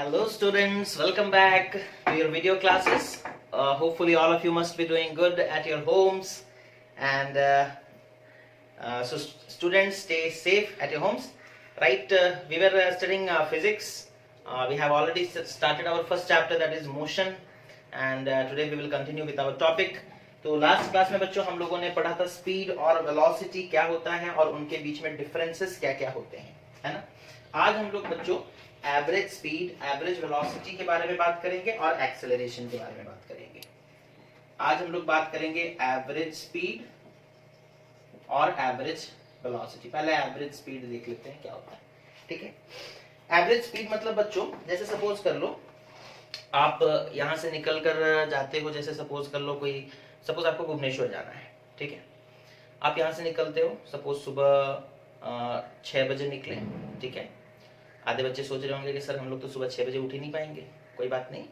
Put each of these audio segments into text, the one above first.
Hello students, welcome back to your video classes. Hopefully all of you must be doing good at your homes and so students stay safe at your homes. Right, we were studying physics. We have already started our first chapter, that is motion, and today we will continue with our topic. तो last class में बच्चों हम लोगों ने पढ़ा था speed और velocity क्या होता है और उनके बीच में डिफरेंसेस क्या क्या होते हैं, है ना। आज हम लोग बच्चों एवरेज स्पीड, एवरेज वेलोसिटी के बारे में बात करेंगे और एक्सेलरेशन के बारे में बात करेंगे। आज हम लोग बात करेंगे एवरेज स्पीड और एवरेज वेलोसिटी। पहले एवरेज स्पीड देख लेते हैं क्या होता है, ठीक है। एवरेज स्पीड मतलब बच्चों जैसे सपोज कर लो आप यहां से निकल कर जाते हो, जैसे सपोज कर लो सपोज आपको भुवनेश्वर जाना है, ठीक है। आप यहां से निकलते हो, सपोज सुबह 6 बजे निकले, ठीक है। आधे बच्चे सोच रहे होंगे कि सर हम लोग तो सुबह 6 बजे उठ ही नहीं पाएंगे। कोई बात नहीं,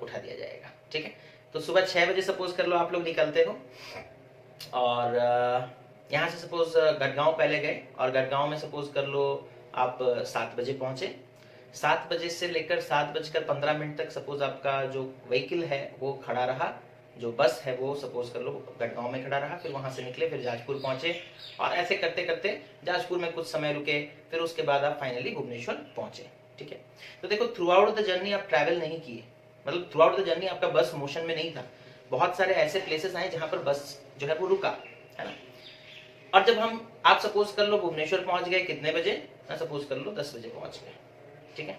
उठा दिया जाएगा, ठीक है। तो सुबह 6 बजे सपोज कर लो आप लोग निकलते हो और यहाँ से सपोज गढ़गांव पहले गए और गढ़गांव में सपोज कर लो आप 7 बजे पहुंचे। 7 बजे से लेकर 7:15 तक सपोज आपका जो व्हीकल है वो खड़ा रहा, जो बस है वो सपोज कर लो गढ़गांव में खड़ा रहा, फिर वहां से निकले, फिर जाजपुर पहुंचे और ऐसे करते करते जाजपुर में कुछ समय रुके, फिर उसके बाद आप फाइनली भुवनेश्वर पहुंचे, ठीक है। तो देखो थ्रू आउट द जर्नी आप ट्रैवल नहीं किए, मतलब थ्रू आउट द जर्नी आपका बस मोशन में नहीं था। बहुत सारे ऐसे प्लेसेस आए जहां पर बस जो है वो रुका, है ना। और जब आप सपोज कर लो भुवनेश्वर पहुंच गए कितने बजे, सपोज कर लो 10 बजे पहुंच गए, ठीक है।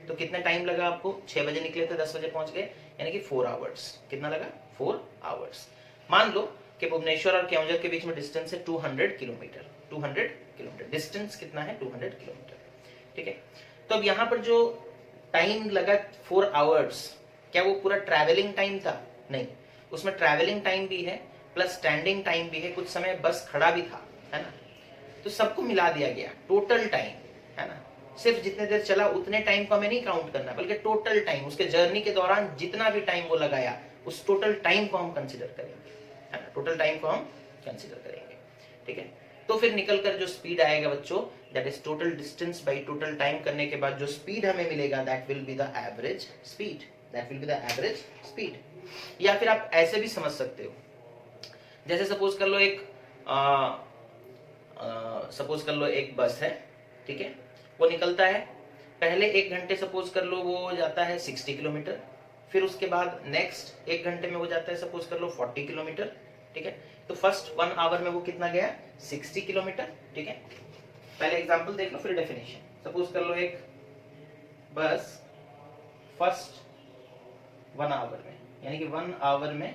तो कितना टाइम लगा आपको, 6 बजे निकले थे 10 बजे पहुंच गए, यानी कि 4 आवर्स। कितना लगा, 4 आवर्स। मान लो कि भुवनेश्वर और केवंझर के बीच में डिस्टेंस है 200 किलोमीटर। 200 किलोमीटर डिस्टेंस कितना है, 200 किलोमीटर, ठीक है। तो अब यहाँ पर जो टाइम लगा 4 आवर्स, क्या वो पूरा ट्रैवलिंग टाइम था? नहीं, उसमें ट्रैवलिंग टाइम भी है प्लस स्टैंडिंग टाइम भी है, कुछ समय बस खड़ा भी था, है ना। तो सबको मिला दिया गया, टोटल टाइम, है ना। सिर्फ जितने देर चला उतने टाइम को हमें नहीं काउंट करना, बल्कि टोटल टाइम, उसके जर्नी के दौरान जितना भी टाइम वो लगाया उस टोटल टाइम को हम कंसीडर करेंगे, है ना। टोटल टाइम को हम कंसीडर करेंगे, ठीक है। तो फिर निकल कर जो स्पीड आएगा बच्चों, that is total distance by total time करने के बाद जो स्पीड हमें मिलेगा, that will be the average speed, that will be the average speed. या फिर आप ऐसे भी समझ सकते हो, जैसे सपोज कर लो एक बस है, ठीक है। वो निकलता है, पहले 1 घंटे सपोज कर लो वो जाता है 60 किलोमीटर, फिर उसके बाद नेक्स्ट 1 घंटे में वो जाता है सपोज कर लो 40 किलोमीटर, ठीक है। तो फर्स्ट 1 आवर में वो कितना गया, 60 किलोमीटर, ठीक है। पहले एग्जांपल देख लो फिर डेफिनेशन। सपोज कर लो एक बस फर्स्ट 1 आवर में, यानी कि 1 आवर में,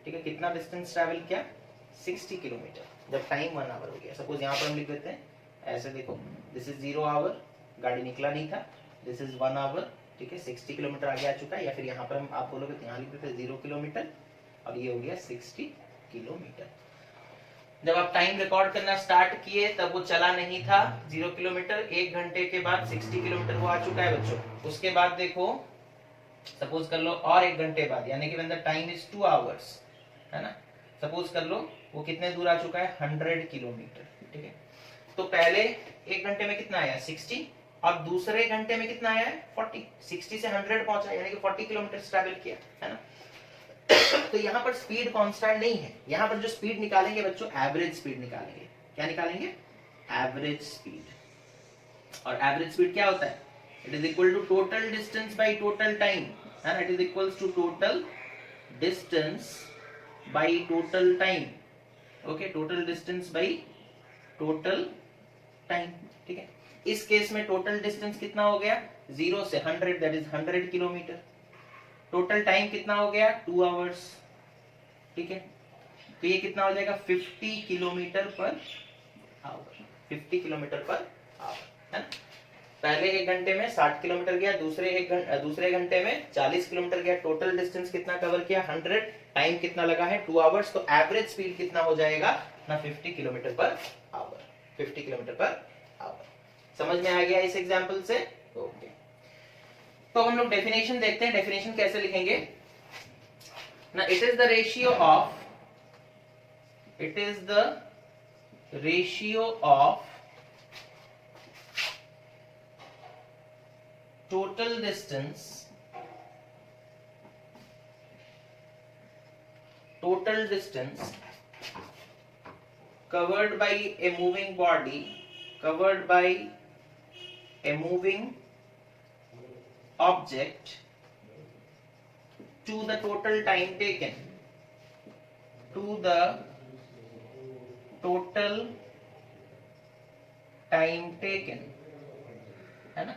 ठीक है, कितना डिस्टेंस ट्रैवल किया, 60 किलोमीटर। जब टाइम 1 आवर हो गया, सपोज यहाँ पर हम लिख देते हैं ऐसे, देखो दिस इज 0 आवर, गाड़ी निकला नहीं था, दिस इज 1 आवर, ठीक है, 60 किलोमीटर आगे आ चुका है। या फिर यहाँ पर आप बोलोगे तो यहाँ लिख देते 0 किलोमीटर और ये हो गया 60 किलोमीटर। जब आप टाइम रिकॉर्ड करना स्टार्ट किए तब वो चला नहीं था 0 किलोमीटर, 1 घंटे के बाद 60 किलोमीटर वो आ चुका है बच्चों। उसके बाद देखो सपोज कर लो और 1 घंटे बाद, यानी कि when the time is 2 hours, है ना, सपोज कर लो वो कितने दूर आ चुका है, 100 किलोमीटर, ठीक है। तो पहले 1 घंटे में कितना आया, 60, और दूसरे घंटे में कितना आया है, 40। 60 से 100 पहुंचा, यानी कि 40 किलोमीटर ट्रैवल किया, है ना। तो यहाँ पर स्पीड कांस्टेंट नहीं है, यहाँ पर जो स्पीड निकालेंगे बच्चों, एवरेज स्पीड निकालेंगे। क्या निकालेंगे, एवरेज स्पीड। और एवरेज स्पीड क्या होता है, it is equal to total distance by total time, है ना। It is equal to total distance by total time, okay, total distance by total time, ठीक है। इस केस में टोटल डिस्टेंस कितना हो गया, 0 से 100, that is 100 kilometre. Total time कितना हो गया, 2 आवर्स, ठीक है। तो ये कितना हो जाएगा, 50 kilometre per our, 50 kilometre per hour, है ना। पहले 1 घंटे में 60 किलोमीटर गया, दूसरे घंटे में 40 किलोमीटर गया। टोटल डिस्टेंस कितना कवर किया, 100, टाइम कितना लगा है, 2 आवर्स। तो एवरेज स्पीड कितना हो जाएगा ना, 50 kilometre per our, 50 kilometre per hour. समझ में आ गया इस एग्जांपल से, ओके। तो हम लोग डेफिनेशन देखते हैं, डेफिनेशन कैसे लिखेंगे ना। It is the ratio of total distance covered by a moving body, covered by a moving object to the total time taken, to the total time taken, है ना,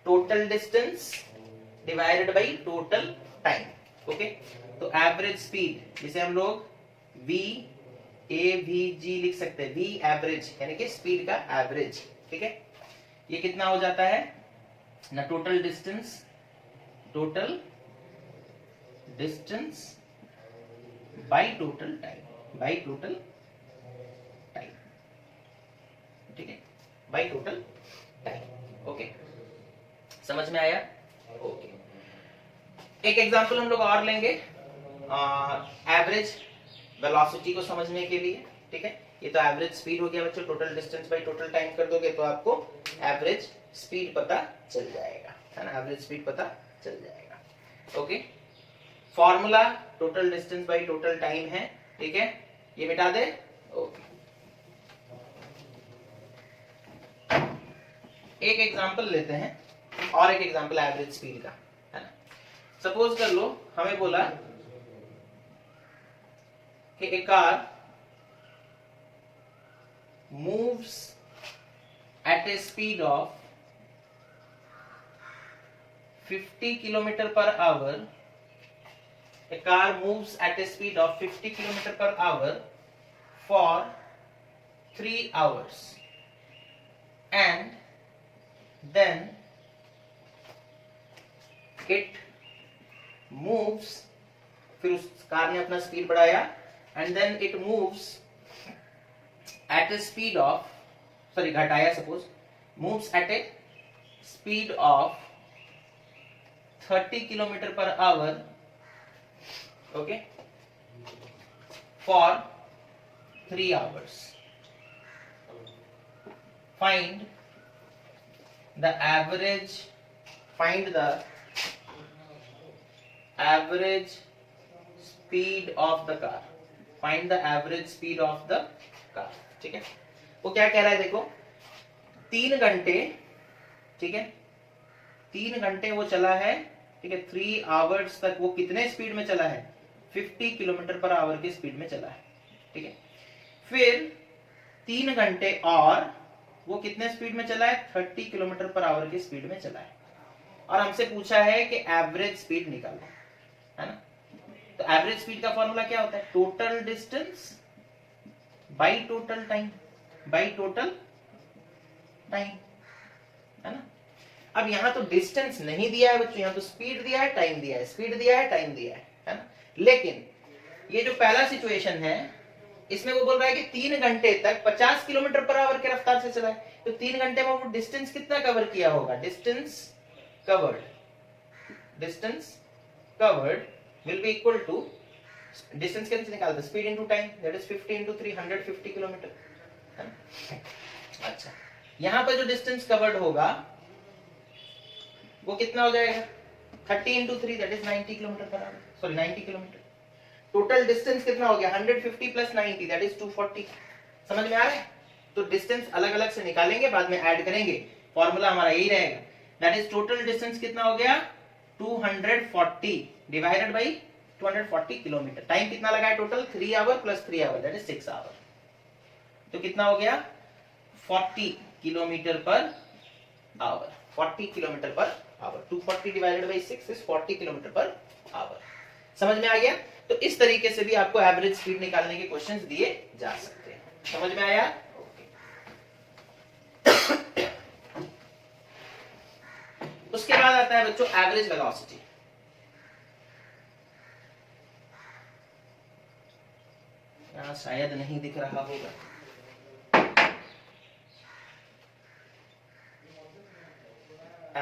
total distance divided by total time. Okay, तो average speed जिसे हम लोग v a v g लिख सकते हैं, v average यानी कि स्पीड का एवरेज. ठीक है, ये कितना हो जाता है ना, total distance by total time, ठीक है, बाई टोटल टाइम. ओके, समझ में आया? ओके, एक एग्जांपल हम लोग और लेंगे एवरेज वेलोसिटी को समझने के लिए. ठीक है, ये तो एवरेज स्पीड हो गया बच्चों, total distance by total time कर दोगे तो आपको एवरेज स्पीड पता चल जाएगा, है ना, एवरेज स्पीड पता चल जाएगा. Okay, formula total distance by total time है. ठीक है, ये मिटा दे. ओके, एक एग्जांपल लेते हैं और एक एग्जांपल एवरेज स्पीड का, है ना. सपोज कर लो हमें बोला कि a car moves at a speed of 50 km per hour. A car moves at a speed of 50 km per hour for 3 hours, and then it moves, फिर उस कार ने अपना स्पीड बढ़ाया, and then it moves at a speed of, sorry घटाया, suppose moves at a speed of 30 km per hour, okay, for 3 hours. Find the average speed of the car. Find the average speed of the car. ठीक है, वो क्या कह रहा है देखो, 3 घंटे, ठीक है, 3 घंटे वो चला है. ठीक है, 3 आवर्स तक वो कितने स्पीड में चला है, 50 किलोमीटर पर आवर की स्पीड में चला है. ठीक है, फिर 3 घंटे और वो कितने स्पीड में चला है, 30 किलोमीटर पर आवर की स्पीड में चला है, और हमसे पूछा है कि एवरेज स्पीड निकालो, है ना. तो एवरेज स्पीड का फॉर्मूला क्या होता है, total distance by total time, है ना. अब यहां तो डिस्टेंस नहीं दिया है बच्चों, यहां तो स्पीड दिया है, टाइम दिया है, स्पीड दिया है, टाइम दिया है ना. लेकिन ये जो पहला सिचुएशन है इसमें वो बोल रहा है कि 3 घंटे तक 50 किलोमीटर पर आवर की रफ्तार से चला है. तो 3 घंटे में वो डिस्टेंस कितना कवर किया होगा, distance covered will be equal to distance कैसे निकालते, speed into time, that is 50 into 3, 150 kilometre. अच्छा, यहां पर जो डिस्टेंस कवर्ड होगा वो कितना हो जाएगा, 30 into 3, that is 90 kilometre per our, sorry 90 kilometre. Total distance कितना हो गया, 150 प्लस 90, दैट इज 240. समझ में आ रहा है? तो डिस्टेंस अलग अलग से निकालेंगे, बाद में ऐड करेंगे, फॉर्मूला हमारा यही रहेगा. दैट इज टोटल डिस्टेंस कितना हो गया, 240 डिवाइडेड बाई 240 किलोमीटर. टाइम कितना लगा है total, 3 hour plus 3 hour, that is 6 hour. तो कितना हो गया, 40 kilometre per hour, 40 kilometre per hour. 240 divided by 6 is 40 kilometre per hour. समझ में आ गया? तो इस तरीके से भी आपको एवरेज स्पीड निकालने के क्वेश्चंस दिए जा सकते हैं. समझ में आया? उसके बाद आता है बच्चों एवरेज वेलोसिटी. शायद नहीं दिख रहा होगा.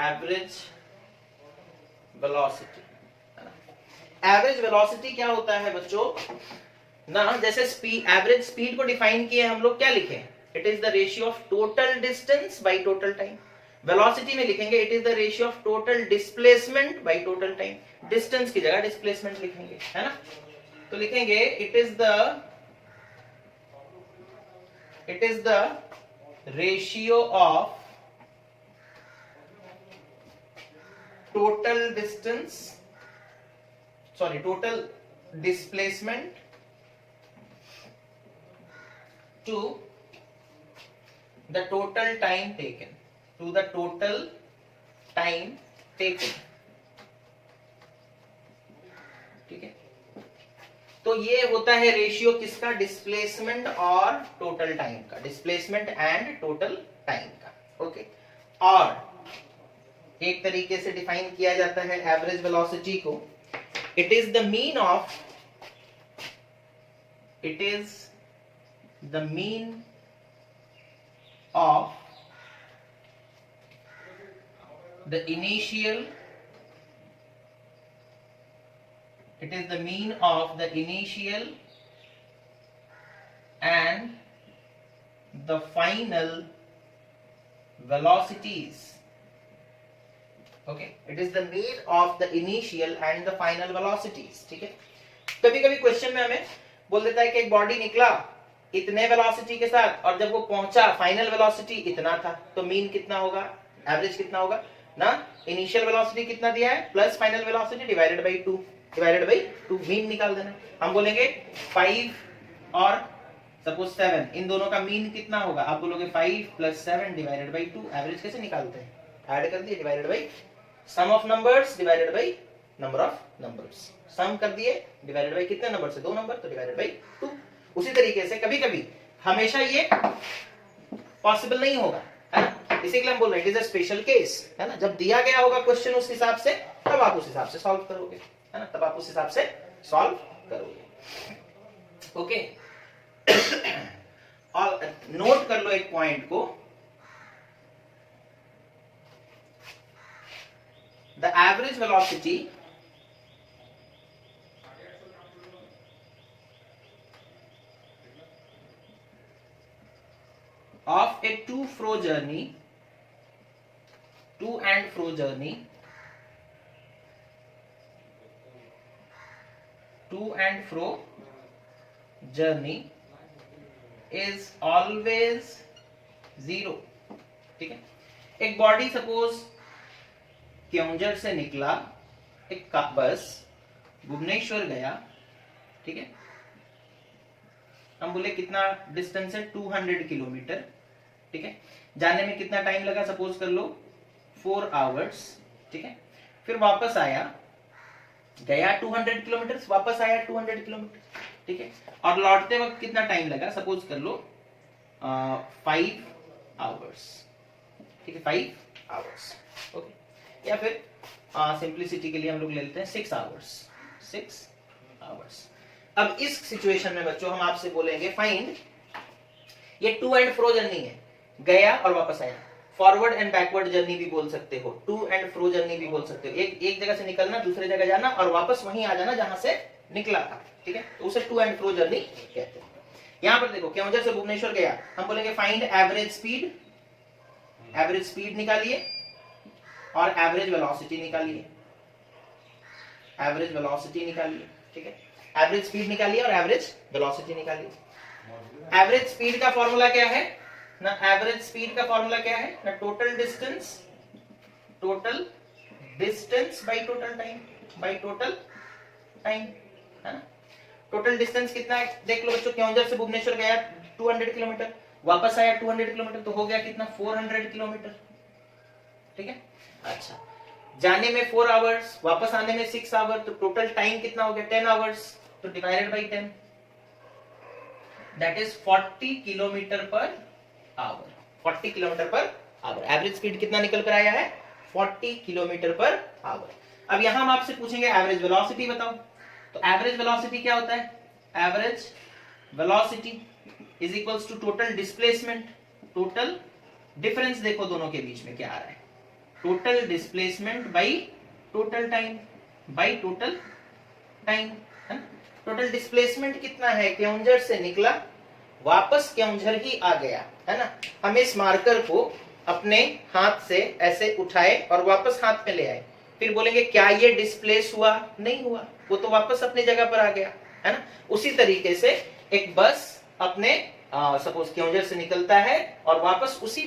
एवरेज वेलोसिटी, एवरेज वेलोसिटी क्या होता है बच्चों ना, जैसे स्पीड, एवरेज स्पीड को डिफाइन किए हम लोग क्या लिखे, it is the ratio of total distance by total time. Velocity में लिखेंगे it is the ratio of total displacement by total time, distance की जगह डिस्प्लेसमेंट लिखेंगे, है ना। तो लिखेंगे it is the ratio of total displacement to the total time taken, ठीक है। तो ये होता है रेशियो किसका, डिस्प्लेसमेंट और टोटल टाइम का, डिस्प्लेसमेंट एंड टोटल टाइम का, ओके। और एक तरीके से डिफाइन किया जाता है एवरेज वेलोसिटी को, it is the mean of the initial and the final velocities, okay, it is the mean of the initial and the final velocities, ठीक है। कभी कभी क्वेश्चन में हमें बोल देता है कि एक बॉडी निकला इतने वेलोसिटी के साथ और जब वो पहुंचा फाइनल वेलोसिटी इतना था, तो मीन कितना होगा, एवरेज कितना होगा ना, इनिशियल वेलोसिटी कितना दिया है plus final velocity divided by 2, mean निकाल देना। हम बोलेंगे 5 और सपोज 7, इन दोनों का मीन कितना होगा, आप बोलोगे 5 + 7 डिवाइडेड बाय 2। एवरेज कैसे निकालते हैं, ऐड कर दिए divided by sum of numbers divided by number of numbers, sum कर दिए डिवाइडेड बाय कितने नंबर से, 2 नंबर, तो डिवाइडेड बाय 2। उसी तरीके से कभी कभी हमेशा ये पॉसिबल नहीं होगा, है ना, इसी के लिए हम बोल रहे हैं it is a special case, है ना। जब दिया गया होगा क्वेश्चन उस हिसाब से, तब आप उस हिसाब से सॉल्व करोगे, है ना, तब आप उस हिसाब से सॉल्व करोगे, ओके। और नोट कर लो एक पॉइंट को, the average velocity of a to and fro journey is always 0, ठीक है। एक बॉडी सपोज क्योंझर से निकला, एक बस भुवनेश्वर गया, ठीक है। हम बोले कितना डिस्टेंस है, 200 किलोमीटर, ठीक है। जाने में कितना टाइम लगा, सपोज कर लो 4 आवर्स, ठीक है। फिर वापस आया, गया 200 किलोमीटर, वापस आया 200 किलोमीटर, ठीक है। और लौटते वक्त कितना टाइम लगा, सपोज कर लो 5 आवर्स, ठीक है, 5 आवर्स, ओके। या फिर सिंप्लिसिटी के लिए हम लोग ले लेते हैं 6 आवर्स। अब इस सिचुएशन में बच्चों हम आपसे बोलेंगे फाइंड, ये टू एंड फ्रो जर्नी है, गया और वापस आया, फॉरवर्ड एंड बैकवर्ड जर्नी भी बोल सकते हो, टू एंड फ्रो जर्नी भी बोल सकते हो, एक जगह से निकलना दूसरी जगह जाना और वापस वहीं आ जाना जहां से निकला था, ठीक है, तो उसे टू एंड फ्रो जर्नी कहते हैं। यहां पर देखो क्योंझर से भुवनेश्वर गया, हम बोलेंगे फाइंड एवरेज स्पीड निकालिए और एवरेज वेलोसिटी निकालिए, ठीक है। एवरेज स्पीड निकालिए और एवरेज वेलोसिटी निकालिए। एवरेज स्पीड का फॉर्मूला क्या है ना, total distance by total time, है ना। टोटल डिस्टेंस कितना है देख लो बच्चों, क्योंझर से भुवनेश्वर गया 200 किलोमीटर, वापस आया 200 किलोमीटर, तो हो गया कितना 400 किलोमीटर, ठीक है। अच्छा, जाने में 4 आवर्स, वापस आने में 6 आवर, तो टोटल टाइम कितना हो गया 10 आवर्स, तो divided by 10, that is 40 kilometre per our. Average speed कितना निकल कर आया है, 40 किलोमीटर पर आवर। अब यहां हम आपसे पूछेंगे एवरेज वेलोसिटी बताओ, तो एवरेज वेलोसिटी क्या होता है, average velocity is equals to total displacement, total difference देखो दोनों के बीच में क्या आ रहा है, total displacement by total time, है ना। टोटल डिस्प्लेसमेंट कितना है, क्योंझर से निकला वापस क्योंझर ही आ गया, है ना। हम इस मार्कर को अपने हाथ से ऐसे उठाए और वापस हाथ में ले आए, फिर बोलेंगे क्या ये डिस्प्लेस हुआ? नहीं हुआ, वो तो वापस अपनी जगह पर आ गया, है ना। उसी तरीके से एक बस अपने सपोज क्योंझर से निकलता है और वापस उसी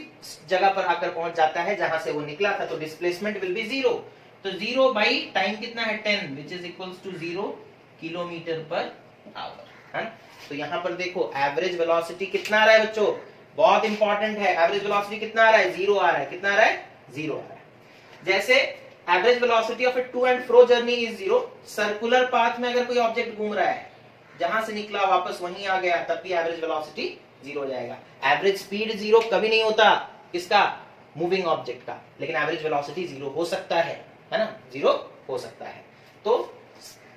जगह पर आकर पहुंच जाता है जहां से वो निकला था, तो डिस्प्लेसमेंट विल बी 0। तो 0 बाई टाइम कितना है 10, which is equals to 0 kilometre per hour, है। तो यहाँ पर देखो एवरेज वेलोसिटी कितना आ रहा है बच्चों, बहुत इंपॉर्टेंट है। एवरेज वेलोसिटी कितना आ रहा है? 0 आ रहा है। कितना आ रहा है? 0 आ रहा है। जैसे average velocity of a to and fro journey is 0, circular path में अगर कोई ऑब्जेक्ट घूम रहा है, जहां से निकला वापस वहीं आ गया, तब भी एवरेज वेलोसिटी 0 हो जाएगा। एवरेज स्पीड 0 कभी नहीं होता, किसका? मूविंग ऑब्जेक्ट का, लेकिन एवरेज वेलोसिटी 0 हो सकता है ना, 0 हो सकता है। तो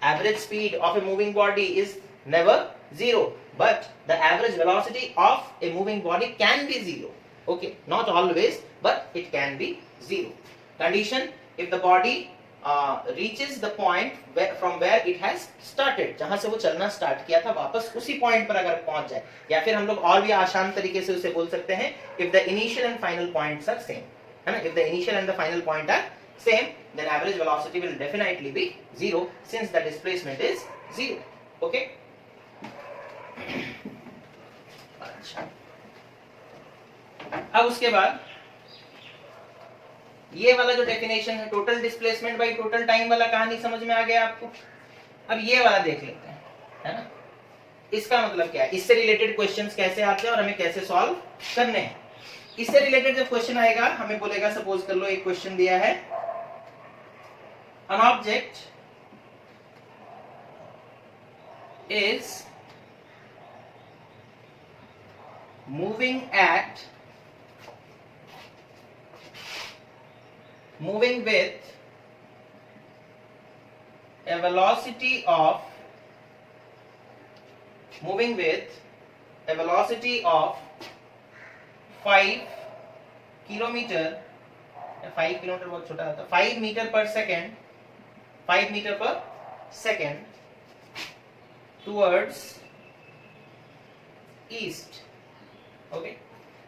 average speed of a moving body is never 0, but the average velocity of a moving body can be 0. Okay, not always, but it can be 0. Condition: if the body reaches the point from where it has started, जहां से वो चलना start किया था, वापस उसी point पर अगर पहुंच जाए, या फिर हम लोग और भी आसान तरीके से उसे बोल सकते हैं, if the initial and final points are same, है ना। If the initial and the final point are same, then average velocity will definitely be 0, since the displacement is 0. Okay. अच्छा, अब उसके बाद ये वाला जो डेफिनेशन है total displacement by total time वाला, कहानी समझ में आ गया आपको। अब ये वाला देख लेते हैं, है ना। इसका मतलब क्या है, इससे रिलेटेड क्वेश्चंस कैसे आते हैं और हमें कैसे सॉल्व करने हैं। इससे रिलेटेड जब क्वेश्चन आएगा, हमें बोलेगा, सपोज कर लो एक क्वेश्चन दिया है, an object is moving with a velocity of 5 kilometre, 5 kilometre बहुत छोटा होता है, 5 meter per second towards east. Okay,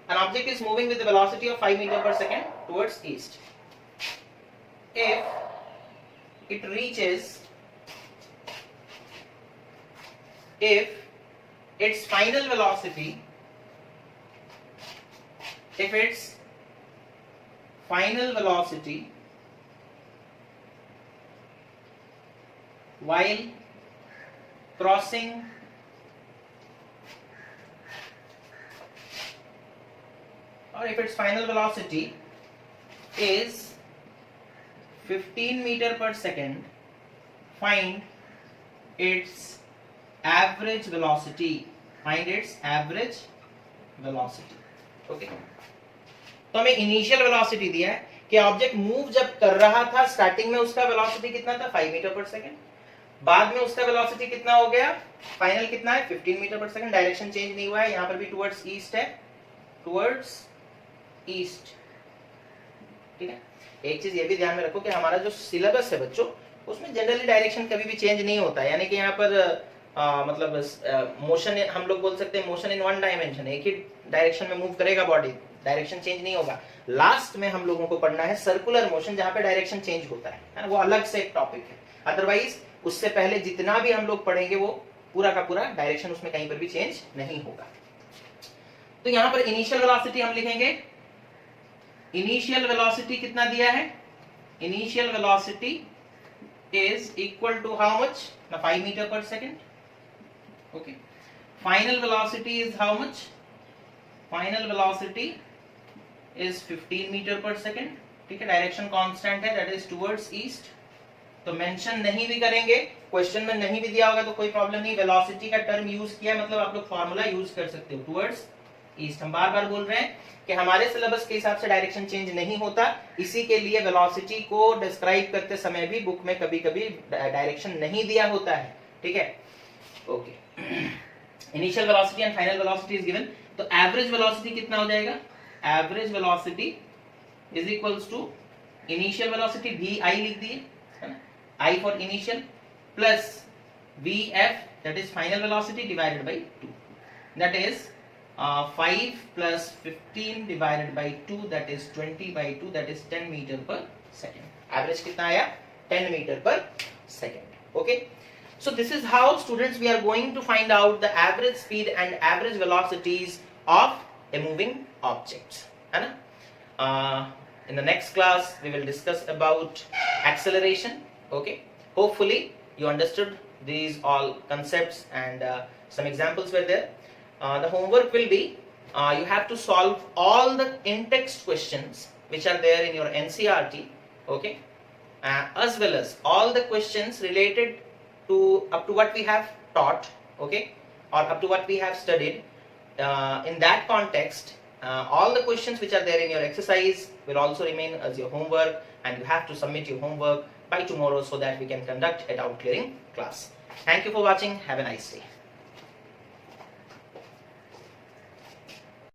an object is moving with a velocity of 5 meter per second towards east. If its final velocity while crossing or if its final velocity is 15 meter per second, find its average velocity. Okay, तो हमें initial velocity दिया है कि object move जब कर रहा था, starting में उसका वेलोसिटी कितना था? 5 मीटर पर सेकेंड। बाद में उसका वेलोसिटी कितना हो गया? फाइनल कितना है? 15 meter per second. Direction change नहीं हुआ है, यहां पर भी टुवर्ड्स ईस्ट है, टुवर्ड्स ईस्ट। ठीक है, एक चीज ये भी ध्यान में रखो कि हमारा जो सिलेबस है बच्चों, उसमें जनरली डायरेक्शन कभी भी चेंज नहीं होता है। यानी कि यहाँ पर मतलब मोशन हम लोग बोल सकते हैं मोशन इन वन डायमेंशन, एक ही डायरेक्शन में मूव करेगा बॉडी, डायरेक्शन चेंज नहीं होगा। लास्ट में हम लोगों को पढ़ना है सर्कुलर मोशन, जहां पे डायरेक्शन चेंज होता है, वो अलग से एक टॉपिक है। अदरवाइज उससे पहले जितना भी हम लोग पढ़ेंगे वो पूरा का पूरा डायरेक्शन उसमें कहीं पर भी चेंज नहीं होगा। तो यहाँ पर इनिशियल वेलोसिटी हम लिखेंगे, इनिशियल वेलोसिटी कितना दिया है? Initial velocity is equal to how much? 5 meter per second. Okay, final velocity is how much? Final velocity is 15 meter per second. ठीक है, डायरेक्शन कांस्टेंट है, दैट इज टुवर्ड्स ईस्ट। तो mention नहीं भी करेंगे, क्वेश्चन में नहीं भी दिया होगा तो कोई प्रॉब्लम नहीं, वेलोसिटी का टर्म यूज किया मतलब आप लोग फॉर्मूला यूज कर सकते हो, टुवर्ड्स ईस्ट। हम बार बार बोल रहे हैं कि हमारे सिलेबस के हिसाब से डायरेक्शन चेंज नहीं होता, इसी के लिए वेलोसिटी को डिस्क्राइब करते समय भी बुक में कभी कभी डायरेक्शन नहीं दिया होता है। ठीक है, okay. Initial velocity and final velocity is given, तो एवरेज वेलोसिटी कितना हो जाएगा? Average velocity is equals to initial velocity V I लिख दिए, है ना, I for initial, plus V F that is final velocity divided by 2, that is 5 plus 15 divided by 2, that is 20 by 2, that is 10 meter per second. Average कितना आया? 10 meter per second. Okay. So this is how, students, we are going to find out the average speed and average velocities of a moving object. है ना? In the next class we will discuss about acceleration. Okay. Hopefully you understood these all concepts and some examples were there. The homework will be you have to solve all the in-text questions which are there in your NCERT, okay, as well as all the questions related to up to what we have taught, okay, or up to what we have studied. In that context, all the questions which are there in your exercise will also remain as your homework, and you have to submit your homework by tomorrow so that we can conduct a doubt clearing class. Thank you for watching. Have a nice day.